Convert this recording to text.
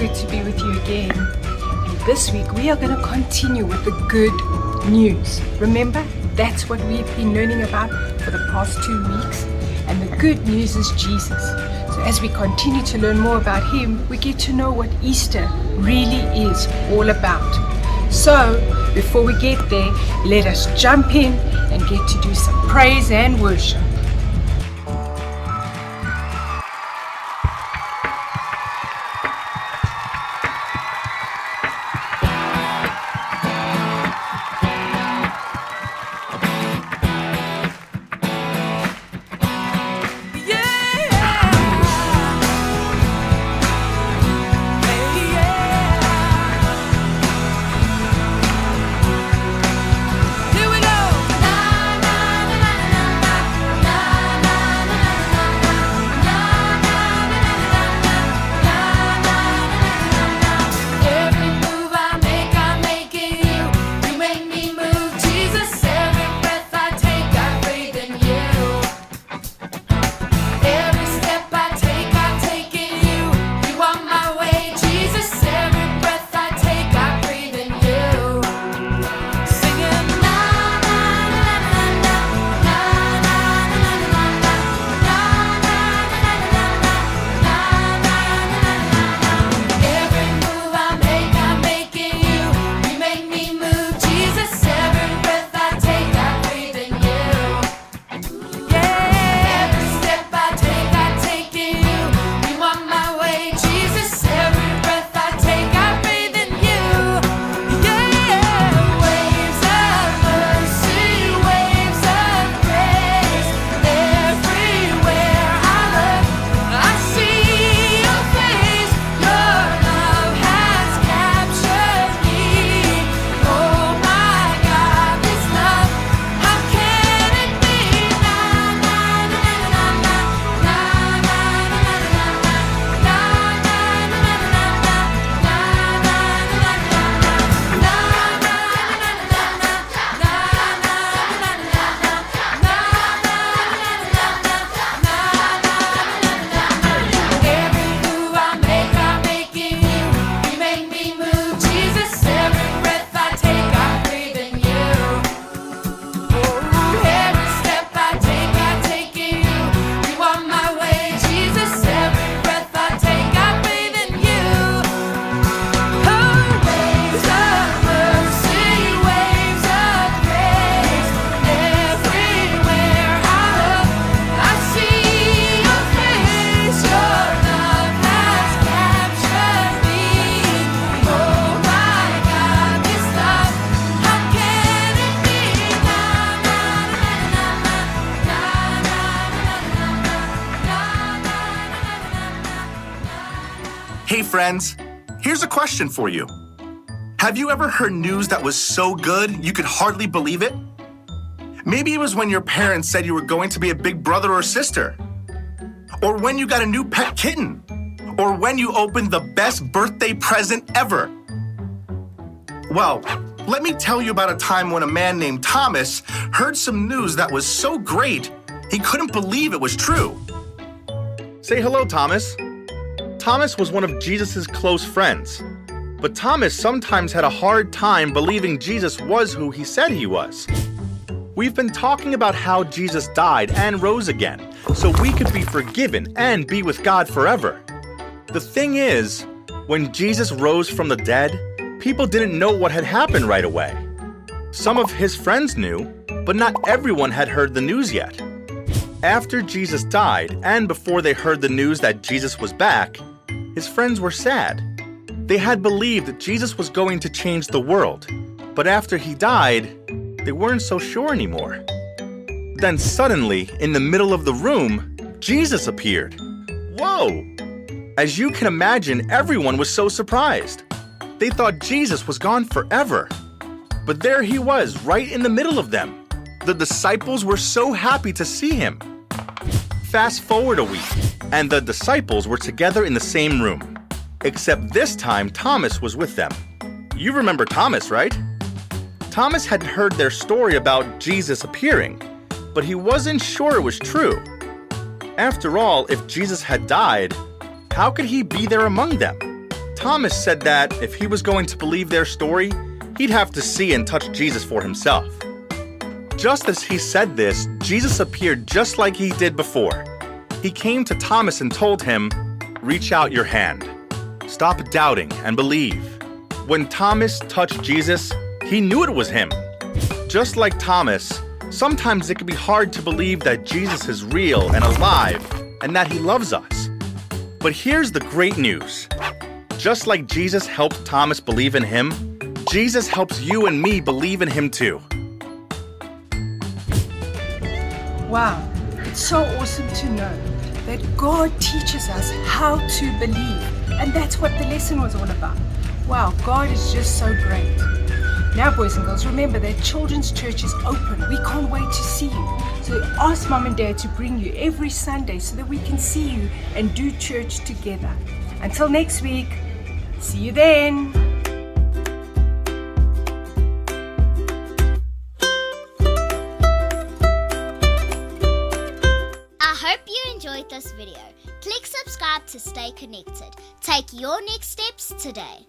good to be with you again. And this week we are going to continue with the good news. Remember, that's what we've been learning about for the past 2 weeks. And the good news is Jesus. So as we continue to learn more about him, we get to know what Easter really is all about. So before we get there, let us jump in and get to do some praise and worship. Hey friends, here's a question for you. Have you ever heard news that was so good you could hardly believe it? Maybe it was when your parents said you were going to be a big brother or sister. Or when you got a new pet kitten. Or when you opened the best birthday present ever. Well, let me tell you about a time when a man named Thomas heard some news that was so great he couldn't believe it was true. Say hello, Thomas. Thomas was one of Jesus' close friends, but Thomas sometimes had a hard time believing Jesus was who he said he was. We've been talking about how Jesus died and rose again, so we could be forgiven and be with God forever. The thing is, when Jesus rose from the dead, people didn't know what had happened right away. Some of his friends knew, but not everyone had heard the news yet. After Jesus died, and before they heard the news that Jesus was back, his friends were sad. They had believed that Jesus was going to change the world, but after he died, they weren't so sure anymore. Then suddenly, in the middle of the room, Jesus appeared. Whoa! As you can imagine, everyone was so surprised. They thought Jesus was gone forever. But there he was, right in the middle of them. The disciples were so happy to see him. Fast forward a week, and the disciples were together in the same room. Except this time, Thomas was with them. You remember Thomas, right? Thomas had heard their story about Jesus appearing, but he wasn't sure it was true. After all, if Jesus had died, how could he be there among them? Thomas said that if he was going to believe their story, he'd have to see and touch Jesus for himself. Just as he said this, Jesus appeared just like he did before. He came to Thomas and told him, "Reach out your hand. Stop doubting and believe." When Thomas touched Jesus, he knew it was him. Just like Thomas, sometimes it can be hard to believe that Jesus is real and alive and that he loves us. But here's the great news. Just like Jesus helped Thomas believe in him, Jesus helps you and me believe in him too. Wow, it's so awesome to know that God teaches us how to believe. And that's what the lesson was all about. Wow, God is just so great. Now, boys and girls, remember that children's church is open. We can't wait to see you. So ask Mom and Dad to bring you every Sunday so that we can see you and do church together. Until next week, see you then. I hope you enjoyed this video. Click subscribe to stay connected. Take your next steps today.